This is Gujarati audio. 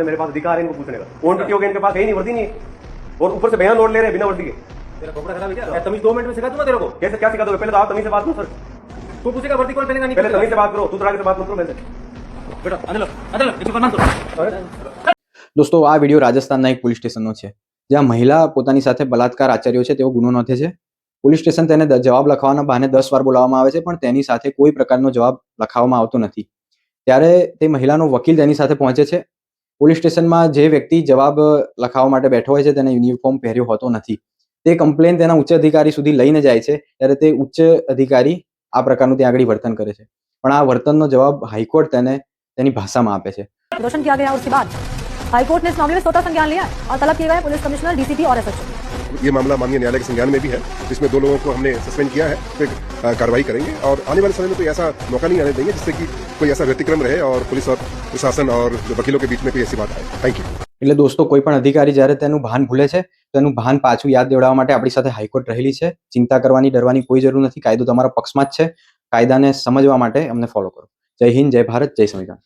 मेरे पास अधिकार है इनको पूछने का। कौन ड्यूटी होगा इनके पास, है ही नहीं, वर्दी नहीं है, और ऊपर से बयान नोट ले रहे हैं बिना वर्दी के। तेरा कपड़ा खराब है क्या? तमीज 2 मिनट में सिखा दूंगा तेरे को। कैसे क्या सिखा दोगे? पहले तो आप तमीज से बात करो सर, तू पूछेगा वर्दी कौन पहनेगा नहीं पहले तमीज से बात करो, तू तरह से बात मत करो मेरे से। बेटा अंदर एक नाम तो દોસ્તો આ વિડીયો રાજસ્થાનના એક પોલીસ સ્ટેશનનો છે જ્યાં મહિલા પોતાની સાથે બલાત્કાર આચર્યો છે તેવો ગુનો નોંધે છે। પોલીસ સ્ટેશન તેને જવાબ લખવાના બહાને 10 વાર બોલાવવામાં આવે છે પણ તેની સાથે કોઈ પ્રકારનો જવાબ લખાવવામાં આવતો નથી। ત્યારે તે મહિલાનો વકીલ તેની સાથે પહોંચે છે। પોલીસ સ્ટેશનમાં જે વ્યક્તિ જવાબ લખાવવા માટે બેઠો હોય છે તેને યુનિફોર્મ પહેર્યો હોતો નથી। તે કમ્પ્લેન તેના ઉચ્ચ અધિકારી સુધી લઈને જાય છે ત્યારે તે ઉચ્ચ અધિકારી આ પ્રકારનું ત્યાં આગળ વર્તન કરે છે પણ આ વર્તનનો જવાબ હાઈકોર્ટ તેને તેની ભાષામાં આપે છે। प्रदर्शन किया गया और उसके बाद हाईकोर्ट ने इस मामले में स्वतः संज्ञान लिया है और तलब किए गए पुलिस कमिश्नर, डीसीपी और एसएचओ। ये मामला माननीय न्यायालय के संज्ञान में भी है, जिसमें 2 लोगों को हमने सस्पेंड किया है, फिर कार्रवाई करेंगे और आने वाले समय में कोई ऐसा मौका नहीं आने देंगे जिससे कि कोई ऐसा व्यतिक्रम रहे और पुलिस और प्रशासन और जो वकीलों के बीच में कोई ऐसी बात आए। Thank you. એટલે દોસ્તો કોઈ પણ અધિકારી જ્યારે તેનું ભાન ભૂલે છે તેનું ભાન પાછું યાદ દેવડાવવા માટે આપણી સાથે હાઈકોર્ટ રહેલી છે। ચિંતા કરવાની, ડરવાની કોઈ જરૂર નથી, કાયદો તમારા પક્ષમાં જ છે। કાયદાને સમજવા માટે અમને ફોલો કરો। જય હિન્દ, જય ભારત, જય સંવિધાન।